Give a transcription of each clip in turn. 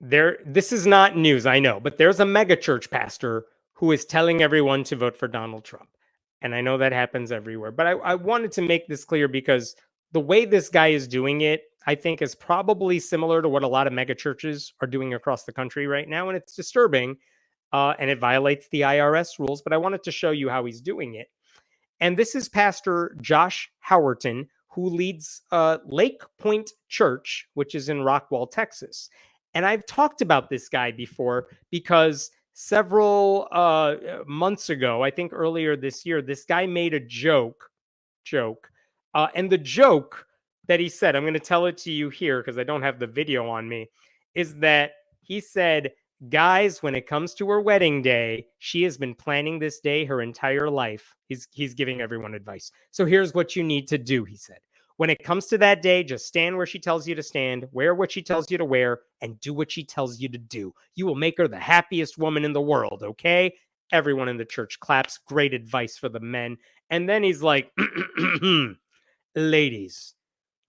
This is not news, I know, but there's a megachurch pastor who is telling everyone to vote for Donald Trump. And I know that happens everywhere, but I wanted to make this clear because the way this guy is doing it, I think, is probably similar to what a lot of megachurches are doing across the country right now. And it's disturbing, and it violates the IRS rules, but I wanted to show you how he's doing it. And this is Pastor Josh Howerton, who leads Lakepointe Church, which is in Rockwall, Texas. And I've talked about this guy before because several months ago, I think earlier this year, this guy made a joke. And the joke that he said, I'm going to tell it to you here because I don't have the video on me, is that he said, guys, when it comes to her wedding day, she has been planning this day her entire life. He's giving everyone advice. So here's what you need to do, he said. When it comes to that day, just stand where she tells you to stand, wear what she tells you to wear, and do what she tells you to do. You will make her the happiest woman in the world, okay? Everyone in the church claps. Great advice for the men. And then he's like, ladies,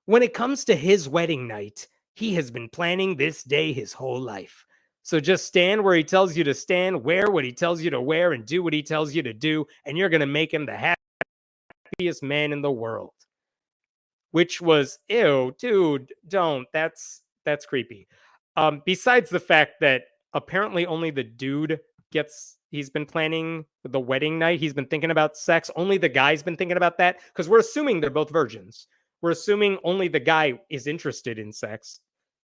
when it comes to his wedding night, he has been planning this day his whole life. So just stand where he tells you to stand, wear what he tells you to wear, and do what he tells you to do, and you're going to make him the happiest man in the world. Which was, ew, dude, don't. That's creepy. Besides the fact that apparently only the dude he's been planning the wedding night. He's been thinking about sex. Only the guy's been thinking about that because we're assuming they're both virgins. We're assuming only the guy is interested in sex.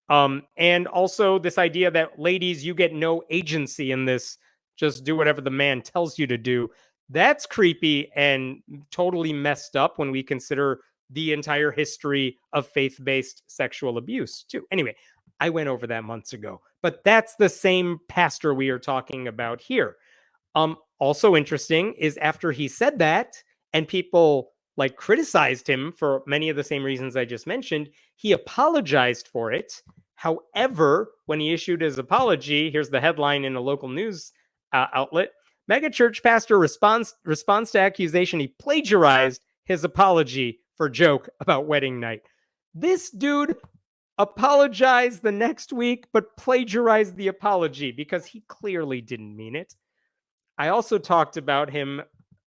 And also this idea that, ladies, you get no agency in this. Just do whatever the man tells you to do. That's creepy and totally messed up when we consider the entire history of faith-based sexual abuse, too. Anyway, I went over that months ago, but that's the same pastor we are talking about here. Also interesting is after he said that and people criticized him for many of the same reasons I just mentioned, he apologized for it. However, when he issued his apology, here's the headline in a local news outlet: megachurch pastor responds to accusation he plagiarized his apology for joke about wedding night. This dude apologized the next week, but plagiarized the apology because he clearly didn't mean it. I also talked about him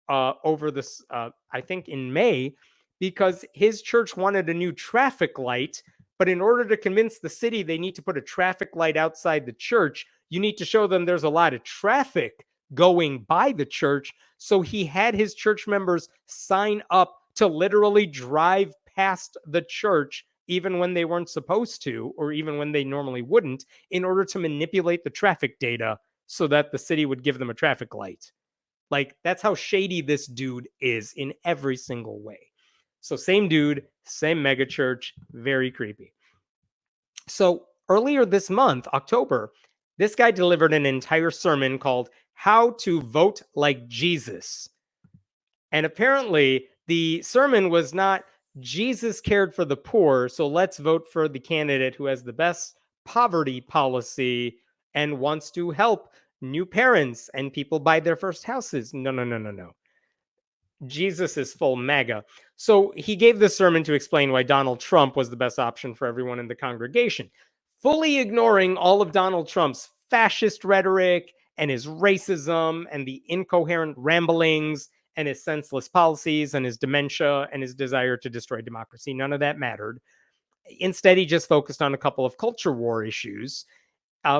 over this, I think in May, because his church wanted a new traffic light, but in order to convince the city they need to put a traffic light outside the church, you need to show them there's a lot of traffic going by the church. So he had his church members sign up to literally drive past the church even when they weren't supposed to, or even when they normally wouldn't, in order to manipulate the traffic data so that the city would give them a traffic light. That's how shady this dude is in every single way. So same dude, same megachurch, very creepy. So earlier this month, October, this guy delivered an entire sermon called How to Vote Like Jesus. And apparently the sermon was not Jesus cared for the poor, so let's vote for the candidate who has the best poverty policy and wants to help new parents and people buy their first houses. No. Jesus is full MAGA. So he gave this sermon to explain why Donald Trump was the best option for everyone in the congregation, fully ignoring all of Donald Trump's fascist rhetoric and his racism and the incoherent ramblings and his senseless policies and his dementia and his desire to destroy democracy. None of that mattered. Instead, he just focused on a couple of culture war issues,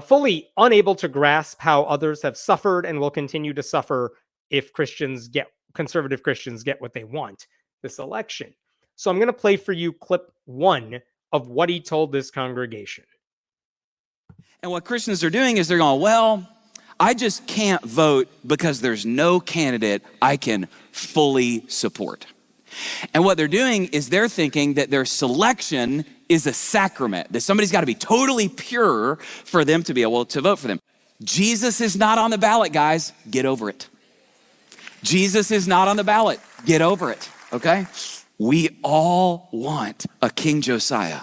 fully unable to grasp how others have suffered and will continue to suffer if conservative Christians get what they want this election. So I'm going to play for you clip 1 of what he told this congregation. And what Christians are doing is they're going, well, I just can't vote because there's no candidate I can fully support. And what they're doing is they're thinking that their selection is a sacrament, that somebody's got to be totally pure for them to be able to vote for them. Jesus is not on the ballot, guys. Get over it. Jesus is not on the ballot. Get over it, okay? We all want a King Josiah.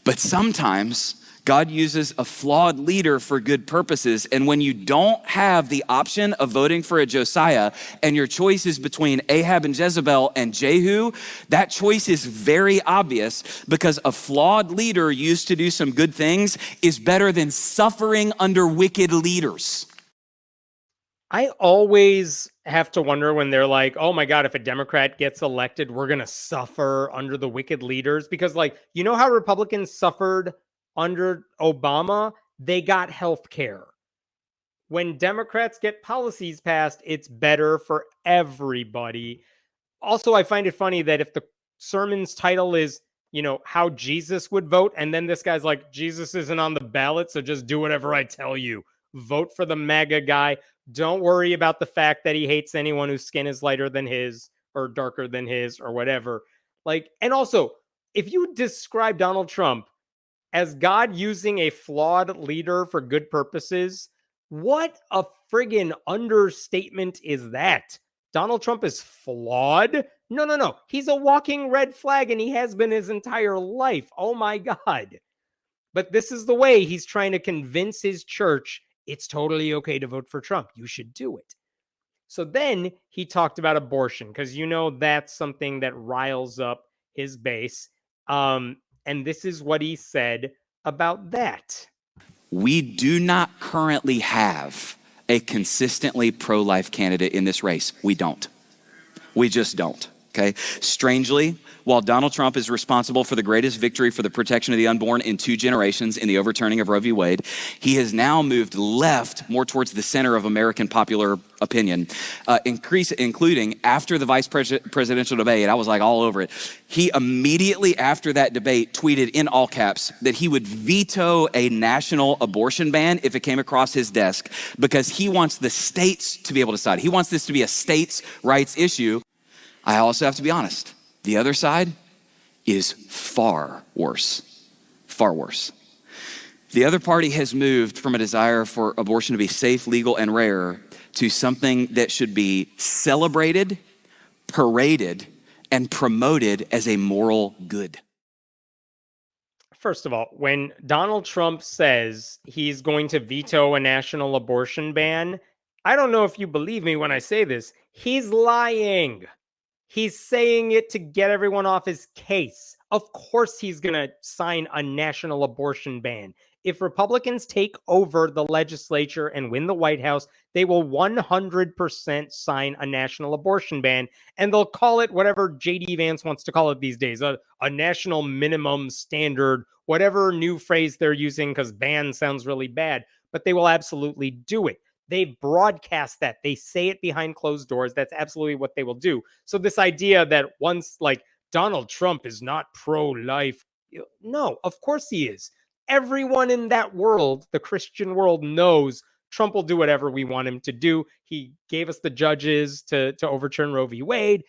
But sometimes God uses a flawed leader for good purposes. And when you don't have the option of voting for a Josiah and your choice is between Ahab and Jezebel and Jehu, that choice is very obvious because a flawed leader used to do some good things is better than suffering under wicked leaders. I always have to wonder when they're like, oh my God, if a Democrat gets elected, we're going to suffer under the wicked leaders. Because, like, you know how Republicans suffered under Obama? They got health care. When Democrats get policies passed, it's better for everybody. Also, I find it funny that if the sermon's title is, how Jesus would vote, and then this guy's like, Jesus isn't on the ballot, so just do whatever I tell you. Vote for the MAGA guy. Don't worry about the fact that he hates anyone whose skin is lighter than his or darker than his or whatever. Like, and also, if you describe Donald Trump as God using a flawed leader for good purposes, what a friggin' understatement is that? Donald Trump is flawed? No. He's a walking red flag and he has been his entire life. Oh my God. But this is the way he's trying to convince his church it's totally okay to vote for Trump. You should do it. So then he talked about abortion because that's something that riles up his base. And this is what he said about that. We do not currently have a consistently pro-life candidate in this race. We don't. We just don't. Okay. Strangely, while Donald Trump is responsible for the greatest victory for the protection of the unborn in 2 generations in the overturning of Roe v. Wade, he has now moved left more towards the center of American popular opinion, including after the vice presidential debate. I was like all over it. He immediately after that debate tweeted in all caps that he would veto a national abortion ban if it came across his desk because he wants the states to be able to decide. He wants this to be a states' rights issue. I also have to be honest. The other side is far worse. Far worse. The other party has moved from a desire for abortion to be safe, legal, and rare to something that should be celebrated, paraded, and promoted as a moral good. First of all, when Donald Trump says he's going to veto a national abortion ban, I don't know if you believe me when I say this. He's lying. He's saying it to get everyone off his case. Of course he's going to sign a national abortion ban. If Republicans take over the legislature and win the White House, they will 100% sign a national abortion ban, and they'll call it whatever J.D. Vance wants to call it these days, a national minimum standard, whatever new phrase they're using, because ban sounds really bad, but they will absolutely do it. They broadcast that. They say it behind closed doors. That's absolutely what they will do. So this idea that once, like, Donald Trump is not pro-life, no, of course he is. Everyone in that world, the Christian world, knows Trump will do whatever we want him to do. He gave us the judges to overturn Roe v. Wade.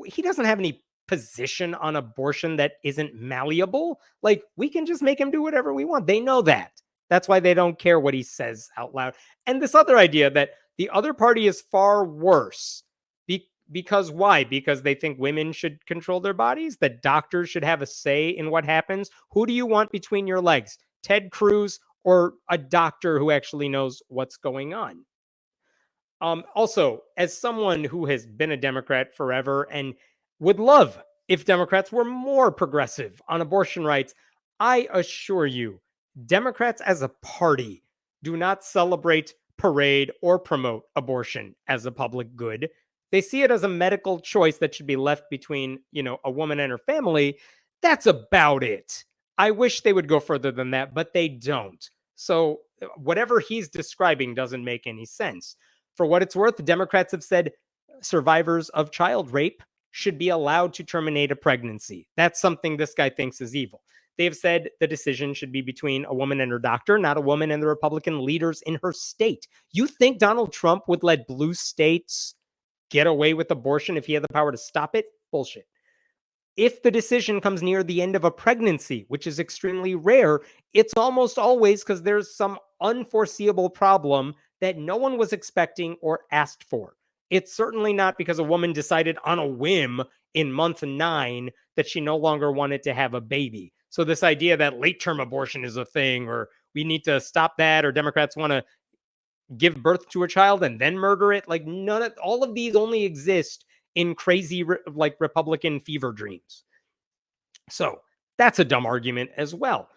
He doesn't have any position on abortion that isn't malleable. Like, we can just make him do whatever we want. They know that. That's why they don't care what he says out loud. And this other idea that the other party is far worse. Because why? Because they think women should control their bodies? That doctors should have a say in what happens? Who do you want between your legs? Ted Cruz or a doctor who actually knows what's going on? Also, as someone who has been a Democrat forever and would love if Democrats were more progressive on abortion rights, I assure you, Democrats as a party do not celebrate, parade, or promote abortion as a public good. They see it as a medical choice that should be left between, a woman and her family. That's about it. I wish they would go further than that, but they don't. So whatever he's describing doesn't make any sense. For what it's worth, Democrats have said survivors of child rape should be allowed to terminate a pregnancy. That's something this guy thinks is evil. They've said the decision should be between a woman and her doctor, not a woman and the Republican leaders in her state. You think Donald Trump would let blue states get away with abortion if he had the power to stop it? Bullshit. If the decision comes near the end of a pregnancy, which is extremely rare, it's almost always because there's some unforeseeable problem that no one was expecting or asked for. It's certainly not because a woman decided on a whim in month 9 that she no longer wanted to have a baby. So this idea that late-term abortion is a thing, or we need to stop that, or Democrats want to give birth to a child and then murder it, like all of these only exist in crazy like Republican fever dreams. So that's a dumb argument as well.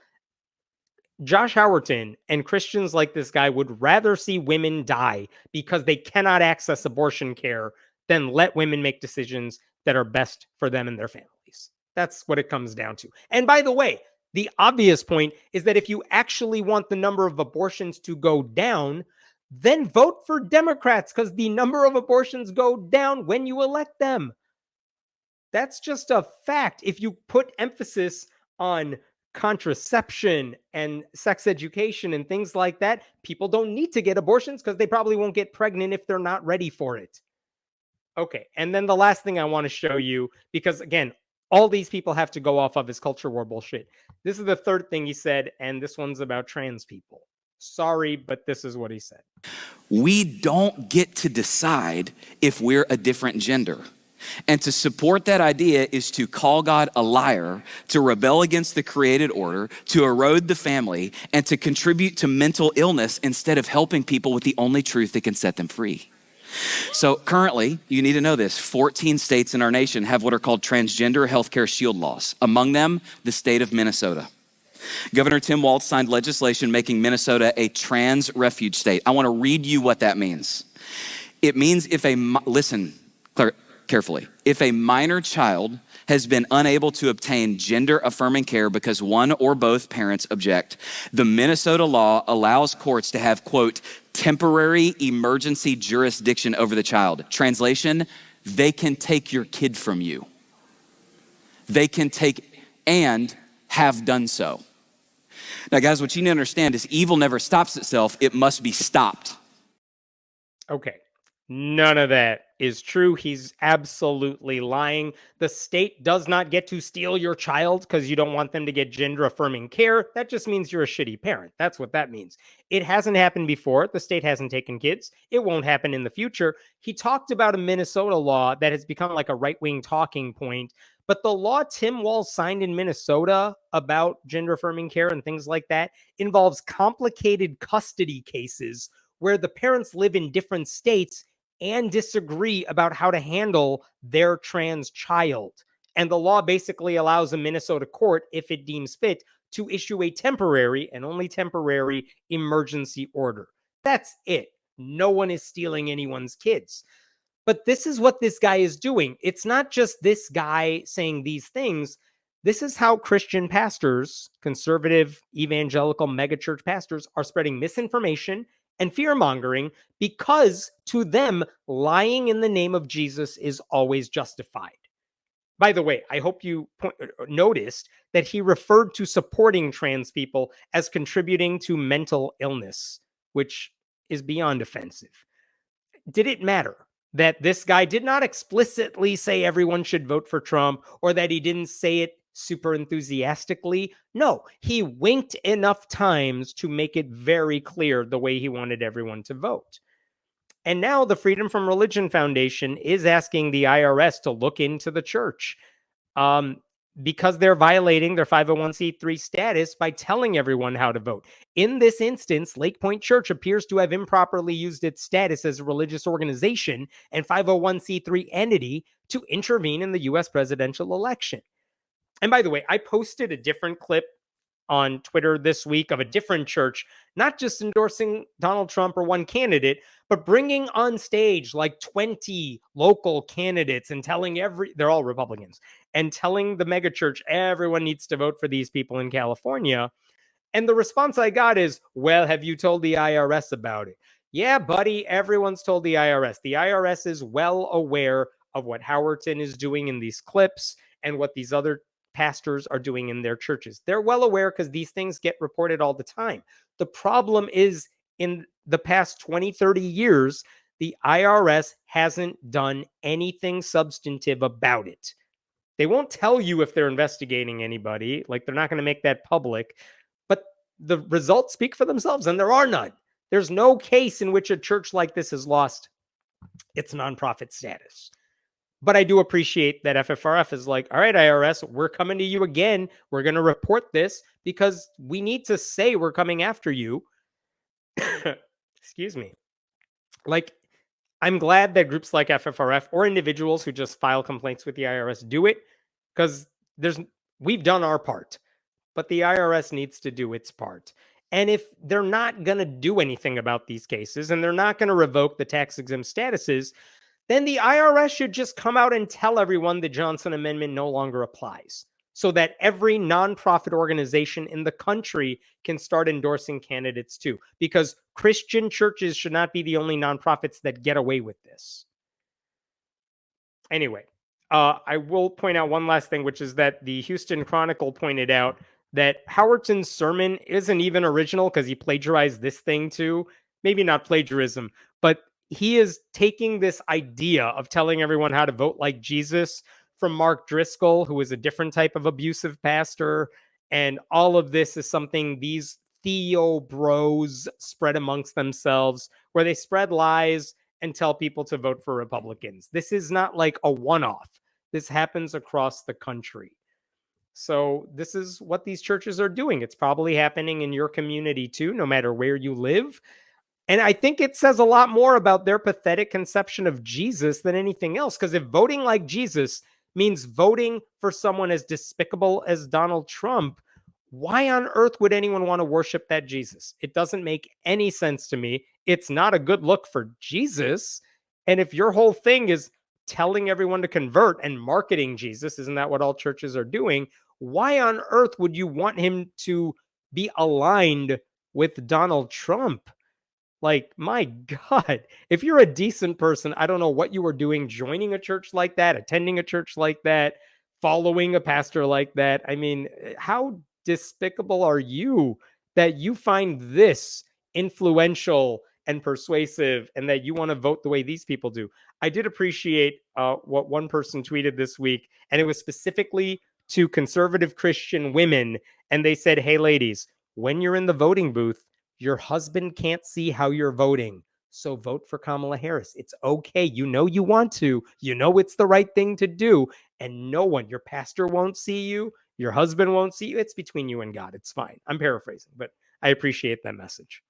Josh Howerton and Christians like this guy would rather see women die because they cannot access abortion care than let women make decisions that are best for them and their families. That's what it comes down to. And by the way, the obvious point is that if you actually want the number of abortions to go down, then vote for Democrats, because the number of abortions go down when you elect them. That's just a fact. If you put emphasis on contraception and sex education and things like that, people don't need to get abortions because they probably won't get pregnant if they're not ready for it. Okay, and then the last thing I want to show you, because again, all these people have to go off of his culture war bullshit. This is the third thing he said, and this one's about trans people. Sorry, but this is what he said. We don't get to decide if we're a different gender. And to support that idea is to call God a liar, to rebel against the created order, to erode the family, and to contribute to mental illness instead of helping people with the only truth that can set them free. So currently, you need to know this, 14 states in our nation have what are called transgender healthcare shield laws. Among them, the state of Minnesota. Governor Tim Walz signed legislation making Minnesota a trans refuge state. I want to read you what that means. It means listen carefully, if a minor child has been unable to obtain gender affirming care because one or both parents object, the Minnesota law allows courts to have, quote, temporary emergency jurisdiction over the child. Translation, they can take your kid from you. They can take and have done so. Now, guys, what you need to understand is evil never stops itself. It must be stopped. Okay. None of that is true. He's absolutely lying. The state does not get to steal your child because you don't want them to get gender affirming care. That just means you're a shitty parent. That's what that means. It hasn't happened before. The state hasn't taken kids. It won't happen in the future. He talked about a Minnesota law that has become like a right-wing talking point. But the law Tim Walz signed in Minnesota about gender affirming care and things like that involves complicated custody cases where the parents live in different states and disagree about how to handle their trans child. And the law basically allows a Minnesota court, if it deems fit, to issue a temporary and only temporary emergency order. That's it. No one is stealing anyone's kids. But this is what this guy is doing. It's not just this guy saying these things. This is how Christian pastors, conservative, evangelical, megachurch pastors, are spreading misinformation and fear-mongering, because to them, lying in the name of Jesus is always justified. By the way, I hope you noticed that he referred to supporting trans people as contributing to mental illness, which is beyond offensive. Did it matter that this guy did not explicitly say everyone should vote for Trump, or that he didn't say it super enthusiastically? No, he winked enough times to make it very clear the way he wanted everyone to vote. And now the Freedom from Religion Foundation is asking the IRS to look into the church because they're violating their 501c3 status by telling everyone how to vote. In this instance, Lakepointe Church appears to have improperly used its status as a religious organization and 501c3 entity to intervene in the U.S. presidential election. And by the way, I posted a different clip on Twitter this week of a different church, not just endorsing Donald Trump or one candidate, but bringing on stage like 20 local candidates and telling they're all Republicans, and telling the megachurch everyone needs to vote for these people in California. And the response I got is, well, have you told the IRS about it? Yeah, buddy, everyone's told the IRS. The IRS is well aware of what Howerton is doing in these clips and what these other pastors are doing in their churches. They're well aware because these things get reported all the time. The problem is, in the past 20, 30 years, the IRS hasn't done anything substantive about it. They won't tell you if they're investigating anybody. Like, they're not going to make that public. But the results speak for themselves, and there are none. There's no case in which a church like this has lost its nonprofit status. But I do appreciate that FFRF is like, all right, IRS, we're coming to you again. We're going to report this because we need to say we're coming after you. Excuse me. Like, I'm glad that groups like FFRF or individuals who just file complaints with the IRS do it, because we've done our part, but the IRS needs to do its part. And if they're not going to do anything about these cases and they're not going to revoke the tax exempt statuses, then the IRS should just come out and tell everyone the Johnson Amendment no longer applies, so that every nonprofit organization in the country can start endorsing candidates too. Because Christian churches should not be the only nonprofits that get away with this. Anyway, I will point out one last thing, which is that the Houston Chronicle pointed out that Howerton's sermon isn't even original because he plagiarized this thing too. Maybe not plagiarism, but he is taking this idea of telling everyone how to vote like Jesus from Mark Driscoll, who is a different type of abusive pastor. And all of this is something these Theo bros spread amongst themselves, where they spread lies and tell people to vote for Republicans. This is not like a one-off. This happens across the country. So this is what these churches are doing. It's probably happening in your community too, no matter where you live. And I think it says a lot more about their pathetic conception of Jesus than anything else. Because if voting like Jesus means voting for someone as despicable as Donald Trump, why on earth would anyone want to worship that Jesus? It doesn't make any sense to me. It's not a good look for Jesus. And if your whole thing is telling everyone to convert and marketing Jesus, isn't that what all churches are doing? Why on earth would you want him to be aligned with Donald Trump? Like, my God, if you're a decent person, I don't know what you were doing joining a church like that, attending a church like that, following a pastor like that. I mean, how despicable are you that you find this influential and persuasive and that you want to vote the way these people do? I did appreciate what one person tweeted this week, and it was specifically to conservative Christian women. And they said, hey, ladies, when you're in the voting booth, your husband can't see how you're voting. So vote for Kamala Harris. It's okay. You know you want to. You know it's the right thing to do. And no one, your pastor won't see you. Your husband won't see you. It's between you and God. It's fine. I'm paraphrasing, but I appreciate that message.